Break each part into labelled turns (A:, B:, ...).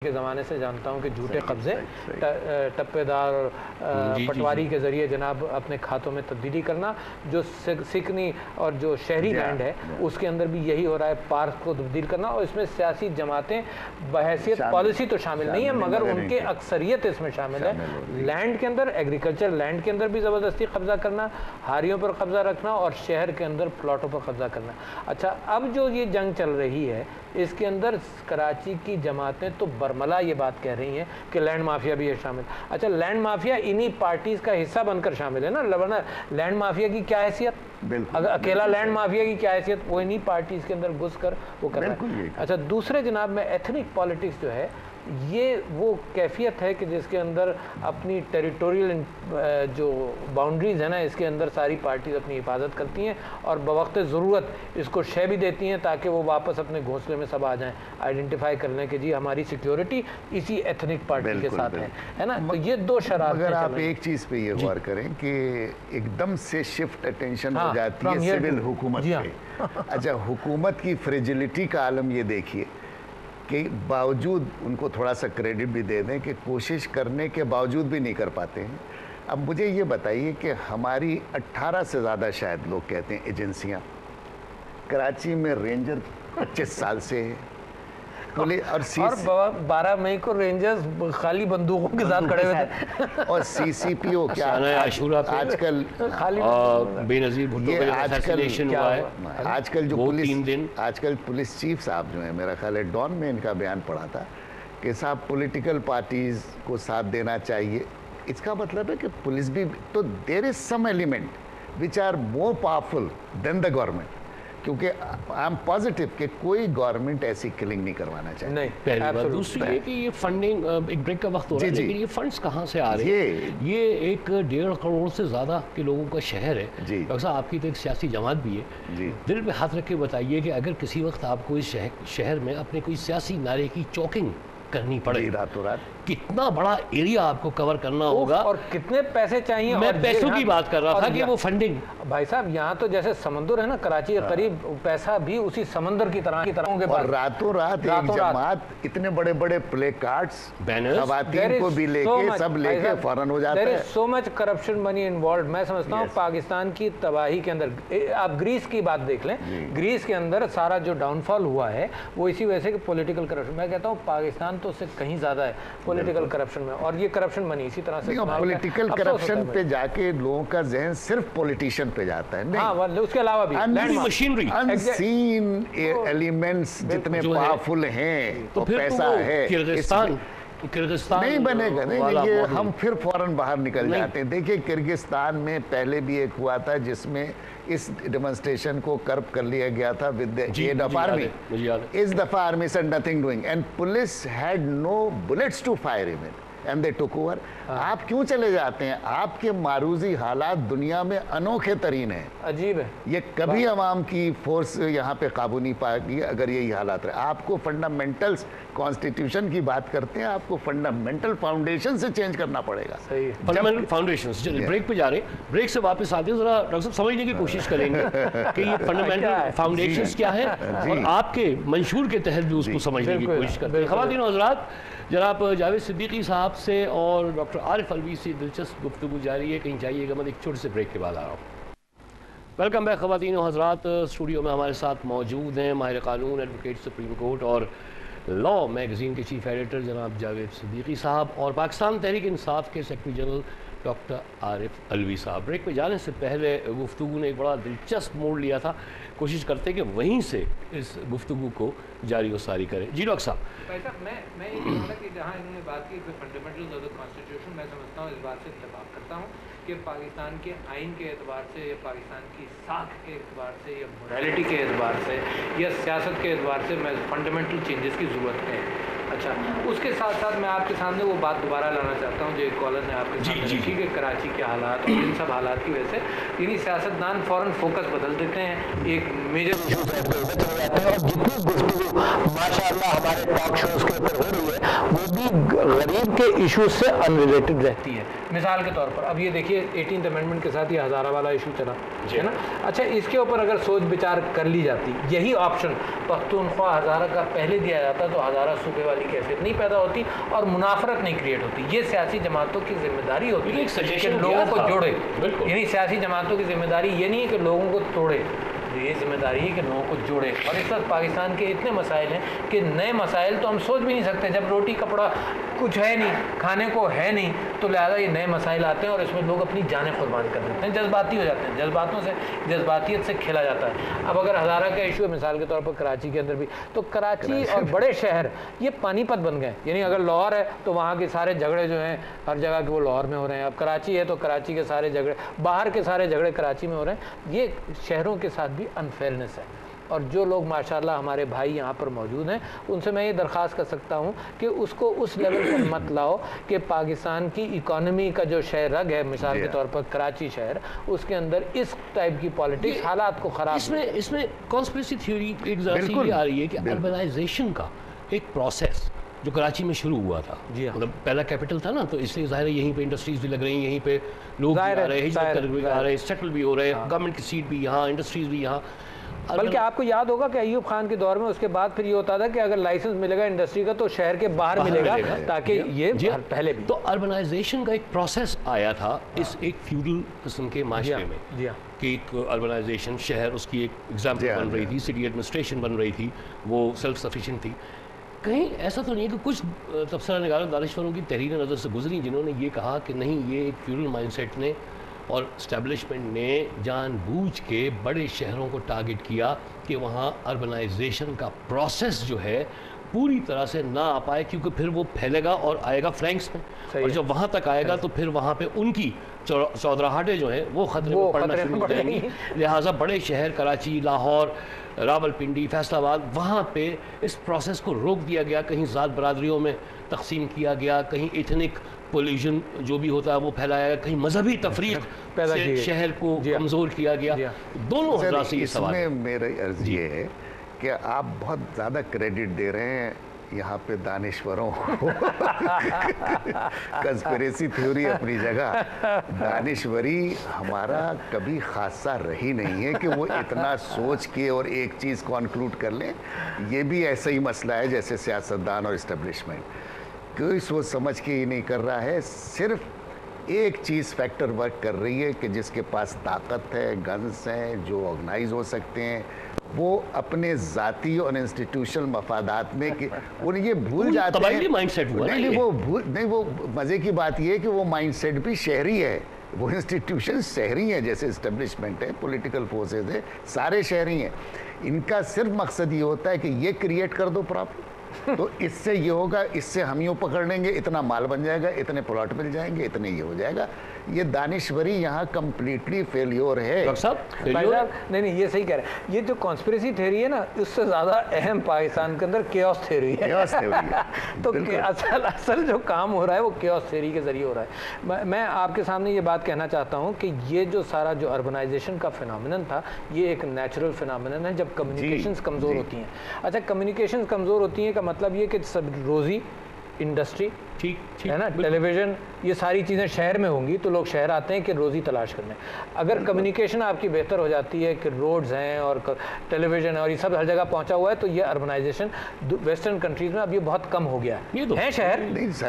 A: کے زمانے سے جانتا ہوں کہ جھوٹے قبضے ٹپے دار اور پٹواری کے ذریعے جناب اپنے کھاتوں میں تبدیلی کرنا، جو سکنی اور جو شہری لینڈ ہے اس کے اندر بھی یہی ہو رہا ہے، پارک کو تبدیل کرنا، اور اس میں سیاسی جماعتیں بحیثیت پالیسی تو شامل نہیں ہیں مگر ان کے اکثریت اس میں شامل ہے۔ لینڈ کے اندر، ایگریکلچر لینڈ کے اندر بھی زبردستی قبضہ کرنا، ہاریوں پر قبضہ رکھنا اور شہر کے اندر پلاٹوں پر قبضہ کرنا۔ اچھا، اب جو یہ جنگ چل رہی ہے اس کے اندر کراچی کی جماعتیں تو برملا یہ بات کہہ رہی ہیں کہ لینڈ مافیا بھی ہے شامل۔ اچھا، لینڈ مافیا انہی پارٹیز کا حصہ بن کر شامل ہے نا، ورنہ لینڈ مافیا کی کیا حیثیت؟ اکیلا لینڈ مافیا کی کیا حیثیت؟ وہ انہی پارٹیز کے اندر گھس کر وہ کر رہا ہے۔ اچھا، دوسرے جناب میں ایتھنک پالیٹکس جو ہے یہ وہ کیفیت ہے کہ جس کے اندر اپنی ٹیریٹوریل جو باؤنڈریز ہیں نا اس کے اندر ساری پارٹیز اپنی حفاظت کرتی ہیں اور بوقت ضرورت اس کو شے بھی دیتی ہیں تاکہ وہ واپس اپنے گھونسلے میں سب آ جائیں، آئیڈینٹیفائی کر لیں کہ جی ہماری سیکیورٹی اسی ایتھنک پارٹی کے ساتھ ہے نا۔ تو یہ دو شرائط۔
B: اگر آپ ایک چیز پہ یہ غور کریں کہ ایک دم سے شفٹ اٹینشن ہو جاتی ہے سول حکومت پہ۔ اچھا، حکومت کی فریجلٹی کا عالم یہ دیکھیے کہ باوجود ان کو تھوڑا سا کریڈٹ بھی دے دیں کہ کوشش کرنے کے باوجود بھی نہیں کر پاتے ہیں۔ اب مجھے یہ بتائیے کہ ہماری 18 سے زیادہ شاید لوگ کہتے ہیں ایجنسیاں کراچی میں رینجر 25 سال سے ہے، اور
A: 12 مئی کو رینجرز خالی بندوقوں کے ساتھ کھڑے ہوئے تھے،
B: اور سی سی پی او کیا آج کل
C: بے نظیر بھٹو کا اسیسینیشن ہوا ہے،
B: آج کل جو پولیس چیف صاحب جو ہیں، میرا خیال ہے ڈان میں ان کا بیان پڑھا تھا کہ صاحب پولیٹیکل پارٹیز کو ساتھ دینا چاہیے۔ اس کا مطلب ہے کہ پولیس بھی تو there is some element which are more powerful than the government, کیونکہ آئی ایم پازیٹیو کہ کوئی گورنمنٹ ایسی کلنگ نہیں کروانا چاہیے۔
C: پہلی بات۔ دوسری یہ کہ یہ فنڈنگ، ایک بریک کا وقت ہو رہا ہے لیکن یہ فنڈز کہاں سے آ رہے ہیں؟ یہ 1.5 کروڑ سے زیادہ کے لوگوں کا شہر ہے۔ ڈاکٹر صاحب آپ کی تو ایک سیاسی جماعت بھی ہے، دل پہ ہاتھ رکھ کے بتائیے کہ اگر کسی وقت آپ کو اس شہر میں اپنے کوئی سیاسی نعرے کی چوکنگ کرنی پڑے
B: راتوں رات،
C: کتنا بڑا ایریا آپ کو کور کرنا ہوگا
A: اور کتنے پیسے چاہیے؟
C: میں پیسوں کی بات کر رہا تھا کہ وہ فنڈنگ
A: بھائی صاحب یہاں تو جیسے سمندر ہے نا کراچی کے قریب، پیسہ بھی اسی سمندر کی طرح کے پاس،
B: راتوں رات ایک جماعت اتنے بڑے بڑے پلے کارڈز خواتین کو بھی لے کے سب لے کے فوراً ہو جاتا ہے۔
A: سو مچ کرپشن منی انوالوڈ۔ میں سمجھتا ہوں پاکستان کی تباہی کے اندر آپ گریس کی بات دیکھ لیں، گریس کے اندر سارا جو ڈاؤن فال ہوا ہے وہ اسی وجہ سے کہ پولیٹیکل کرپشن۔ میں کہتا ہوں پاکستان تو اس سے کہیں زیادہ ہے پولیٹیکل کرپشن میں، اور یہ کرپشن منی اسی طرح سے
B: پولیٹیکل کرپشن پہ جا کے لوگوں کا ذہن صرف پولیٹیشین پہ جاتا ہے، نہیں
A: اس کے علاوہ بھی
C: مشینری
B: انسین ایلیمنٹس جتنے پاورفل ہیں، تو پیسہ ہے،
C: کرغزستان
B: نہیں بنے گا۔ نہیں، یہ ہم پھر فوراً باہر نکل جاتے ہیں۔ دیکھیں کرغزستان میں پہلے بھی ایک ہوا تھا جس میں اس ڈیمونسٹریشن کو کرپ کر لیا گیا تھا with the aid of army. اس دفعہ army said nothing doing and police had no bullets to fire even and they took over. آپ کیوں چلے جاتے ہیں؟ آپ کے معروضی حالات دنیا میں انوکھے ترین ہیں،
A: عجیب ہے۔
B: یہ کبھی عوام کی فورس یہاں پہ قابو نہیں پائے گی اگر یہی حالات رہے۔ آپ کو فنڈامنٹلز کانسٹیٹیوشن کی بات کرتے ہیں، آپ کو فنڈامنٹل فاؤنڈیشن سے چینج کرنا پڑے گا۔
C: Fundamental foundations. بریک پہ جا رہے ہیں، بریک سے واپس آتے ہیں، ذرا ڈاکٹر صاحب سمجھنے کی کوشش کریں گے کہ یہ فنڈامنٹل فاؤنڈیشنز کیا ہے اور آپ کے منشور کے تحت بھی اس کو سمجھنے کی کوشش کرتے ہیں۔ خواتین و حضرات، جناب جاوید صدیقی صاحب سے اور ڈاکٹر عارف الوی سے دلچسپ گفتگو جاری ہے، کہیں جائیے گا مت، ایک چھوٹے سے بریک کے بعد آ رہا ہوں۔ ویلکم بیک خواتین و حضرات، اسٹوڈیو میں ہمارے ساتھ موجود ہیں ماہر قانون، ایڈوکیٹ سپریم کورٹ اور لا میگزین کے چیف ایڈیٹر جناب جاوید صدیقی صاحب، اور پاکستان تحریک انصاف کے سیکرٹری جنرل ڈاکٹر عارف الوی صاحب۔ بریک پہ جانے سے پہلے گفتگو نے ایک بڑا دلچسپ موڑ لیا تھا، کوشش کرتے کہ وہیں سے اس گفتگو کو جاری و ساری کریں۔ جی ڈاکٹر صاحب۔
A: بھائی صاحب میں یہ کہوں گا کہ جہاں انہوں نے بات کی فنڈامنٹلز آف دا کانسٹیٹیوشن، میں سمجھتا ہوں اس بات سے اتفاق کرتا ہوں کہ پاکستان کے آئین کے اعتبار سے یا پاکستان کی ساکھ کے اعتبار سے یا موریلٹی کے اعتبار سے یا سیاست کے اعتبار سے میں فنڈامنٹل چینجز کی ضرورت ہے۔ اچھا، اس کے ساتھ ساتھ میں آپ کے سامنے وہ بات دوبارہ لانا چاہتا ہوں جو ایک کالر نے آپ کے سامنے رکھی کہ کراچی کے حالات اور ان سب حالات کی وجہ سے یعنی سیاستدان فوراً فوکس بدل دیتے ہیں، ایک میجر ایشو صاحب کو ادھر چلے جاتے ہیں، اور جتنی گفتگو ماشاء اللہ ہمارے ٹاک شوز کے اوپر ہو رہی ہے وہ بھی غریب के इशूज से अनरिलेटेड रहती है। मिसाल के तौर पर अब ये देखिए 18th अमेंडमेंट के साथ ये हज़ारा वाला इशू चला है ना। अच्छा, इसके ऊपर अगर सोच विचार कर ली जाती, यही ऑप्शन पख्तूनख्वा हज़ारा का पहले दिया जाता तो हज़ारा सूबे वाली कैफियत नहीं पैदा होती और मुनाफरत नहीं क्रिएट होती। ये सियासी जमातों की जिम्मेदारी होती है कि लोगों को जोड़े, यानी सियासी जमातों की जिम्मेदारी ये नहीं है कि लोगों को तोड़े, ये जिम्मेदारी है कि लोगों को जोड़े। और इस वक्त पाकिस्तान के इतने मसाइल हैं कि नए मसाइल तो हम सोच भी नहीं सकते। जब रोटी कपड़ा कुछ है नहीं, खाने को है नहीं, तो लिहाजा ये नए मसाइल आते हैं और इसमें लोग अपनी जानें कुर्बान कर देते हैं, जज्बाती हो जाते हैं, जज्बातियत से खेला जाता है। अब अगर हज़ारा का इशू है मिसाल के तौर पर कराची के अंदर भी, तो कराची और बड़े शहर ये पानीपत बन गए। यानी अगर लाहौर है तो वहाँ के सारे झगड़े जो हैं हर जगह के वो लाहौर में हो रहे हैं। अब कराची है तो कराची के सारे झगड़े, बाहर के सारे झगड़े कराची में हो रहे हैं। ये शहरों के साथ भी अनफेयरनेस है। और जो लोग माशाल्लाह हमारे भाई यहाँ पर मौजूद हैं, उनसे मैं ये दरख्वास्त कर सकता हूँ कि उसको उस लेवल पर मत लाओ कि पाकिस्तान की इकॉनमी का जो शहर रग है, मिसाल के तौर पर कराची शहर, उसके अंदर इस टाइप की पॉलिटिक्स हालात को ख़राब।
C: इसमें कॉन्स्पिरेसी थ्योरी एक ज़रा आ रही है कि अर्बनाइजेशन का एक प्रोसेस जो कराची में शुरू हुआ था, मतलब पहला कैपिटल था ना, तो इसलिए ज़ाहिर है यहीं पे इंडस्ट्रीज भी लग रही हैं, यहीं पे लोग आ रहे हैं, हिजरत कर भी आ रहे हैं, सेटल भी हो रहे हैं, गवर्नमेंट की सीट भी यहाँ, इंडस्ट्रीज भी यहाँ।
A: बल्कि आपको याद होगा कि अयूब खान के दौर में उसके बाद फिर ये होता था कि अगर लाइसेंस मिलेगा इंडस्ट्री का तो शहर के बाहर मिलेगा, ताकि ये पहले भी।
C: तो अर्बनाइजेशन का एक प्रोसेस आया था इस एक फ्यूडल किस्म के माशरे में कि एक अर्बनाइजेशन शहर, उसकी एक एग्जाम्पल बन रही थी, सिटी एडमिनिस्ट्रेशन बन रही थी, वो सेल्फ सफिशिएंट थी। कहीं ऐसा तो नहीं है कि कुछ तबसरा निगारों दानिशवरों की तहरीर नज़र से गुजरी जिन्होंने ये कहा कि नहीं, ये एक फ्यूडल माइंडसेट ने और इस्टेब्लिशमेंट ने जानबूझ के बड़े शहरों को टारगेट किया कि वहाँ अर्बनाइजेशन का प्रोसेस जो है पूरी तरह से ना आ पाए, क्योंकि फिर वो फैलेगा और आएगा फ्लैंक्स में, और जब वहाँ तक आएगा तो फिर वहाँ पे उनकी चौधराहटें जो हैं वो ख़तरे में पड़ना शुरू हो जाएंगी। लिहाजा बड़े शहर कराची, लाहौर, रावलपिंडी, फैसलाबाद, वहाँ पे इस प्रोसेस को रोक दिया गया। कहीं ज़ात बरादरियों में तकसीम किया गया, कहीं एथनिक पोल्यूशन जो भी होता है वो फैलाया गया, कहीं मजहबी तफरीक से शहर को कमज़ोर किया गया। दोनों हज़रा से ये सवाल है।
B: मेरी अर्ज़ ये है कि आप बहुत ज़्यादा क्रेडिट दे रहे हैं यहाँ पे दानिश्वरों को। कंस्पिरेसी थ्योरी अपनी जगह, दानिश्वरी हमारा कभी खासा रही नहीं है कि वो इतना सोच के और एक चीज़ कॉन्क्लूड कर लें। ये भी ऐसा ही मसला है जैसे सियासतदान और इस्टेब्लिशमेंट, कोई सोच समझ के ही नहीं कर रहा है। सिर्फ एक चीज़ फैक्टर वर्क कर रही है कि जिसके पास ताकत है, गन्स हैं, जो ऑर्गेनाइज हो सकते हैं, वो अपने ज़ाती और इंस्टीट्यूशनल मफादात में कि उन ये भूल जाते हैं।
C: माइंडसेट हुआ
B: नहीं, वो मज़े की बात ये है कि वो माइंडसेट भी शहरी है, वो इंस्टीट्यूशन शहरी हैं, जैसे इस्टेब्लिशमेंट है, पॉलिटिकल फोर्सेस है, सारे शहरी हैं। इनका सिर्फ मकसद ये होता है कि ये क्रिएट कर दो प्रॉब्लम, तो इससे ये होगा, इससे हम यूँ पकड़ लेंगे, इतना माल बन जाएगा, इतने प्लॉट मिल जाएंगे, इतने ये हो जाएगा। ये दानिश्वरी यहाँ कम्प्लीटली फेलियर है।
A: नहीं, ये सही कह रहे हैं। ये जो कॉन्स्पिरेसी थ्योरी है ना, उससे ज़्यादा अहम पाकिस्तान के अंदर केओस थ्योरी है। तो असल जो काम हो रहा है वो केओस थ्योरी के ज़रिए हो रहा है। मैं आपके सामने ये बात कहना चाहता हूँ कि ये जो सारा जो अर्बनाइजेशन का फिनोमिनन था, ये एक नेचुरल फिनोमिनन है जब कम्युनिकेशंस कमज़ोर होती हैं। अच्छा, कम्युनिकेशंस कमज़ोर होती हैं का मतलब ये कि सब रोज़ी, इंडस्ट्री, ठीक है ना, टेलीविज़न, ये सारी चीज़ें शहर में होंगी तो लोग शहर आते हैं कि रोज़ी तलाश करने। अगर कम्युनिकेशन आपकी बेहतर हो जाती है कि रोड्स हैं और टेलीविज़न है और ये सब हर जगह पहुंचा हुआ है, तो ये अर्बनाइजेशन वेस्टर्न कंट्रीज़ में अब ये बहुत कम हो गया है। तो है शहर,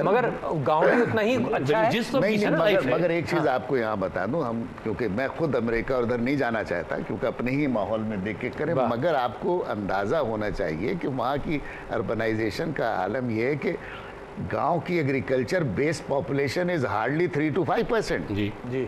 A: मगर गाँव भी उतना ही अच्छा है।
B: मगर एक चीज़ आपको यहाँ बता दूँ, हम क्योंकि मैं खुद अमेरिका और उधर नहीं जाना चाहता क्योंकि अपने ही माहौल में देख के करें, मगर आपको अंदाज़ा होना चाहिए कि वहाँ की अर्बनाइजेशन का आलम यह है कि गांव की agriculture based population is hardly 3 to 5%।
A: जी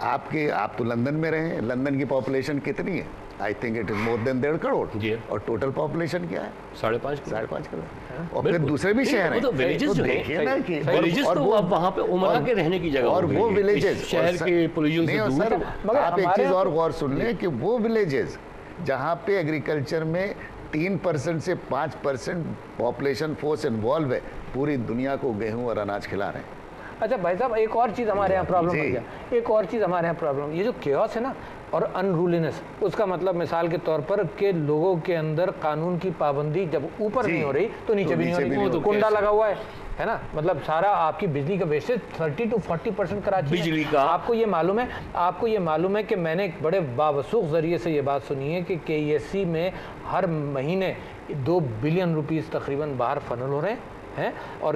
B: आप तो लंदन में रहे हैं, लंदन की पॉपुलेशन कितनी है? I think it is more than 1.5 crore, और टोटल पॉपुलेशन क्या है?
C: 5.5
B: करोड़। और फिर दूसरे भी शहर हैं,
C: तो विलेजेस जो देखिए ना कि और वो वहाँ पे उमरा के रहने की जगह,
B: और वो विलेजेस
C: शहर के पोल्यूशन से दूर।
B: मगर आप एक चीज़ और गौर सुन लें कि वो विलेजेस जहाँ पे एग्रीकल्चर में 3% से 5% पॉपुलेशन फोर्स इन्वॉल्व है, पूरी दुनिया को गेहूं और अनाज खिला रहे हैं।
A: अच्छा भाई साहब, एक और चीज़ हमारे यहाँ प्रॉब्लम हो गया, एक और चीज़ हमारे यहाँ प्रॉब्लम, ये जो केओस है ना और अनरूलीनेस, उसका मतलब मिसाल के तौर पर कि लोगों के अंदर कानून की पाबंदी जब ऊपर नहीं हो रही तो नीचे भी नहीं हो रही। कुंडा लगा हुआ है ना, मतलब सारा आपकी बिजली का वेस्टेज 30 to 40% कराची
C: बिजली का।
A: आपको ये मालूम है कि मैंने एक बड़े बावसूख जरिए से ये बात सुनी है कि KESC में हर महीने 2 बिलियन रुपीस तकरीबन बाहर फनल हो रहे हैं और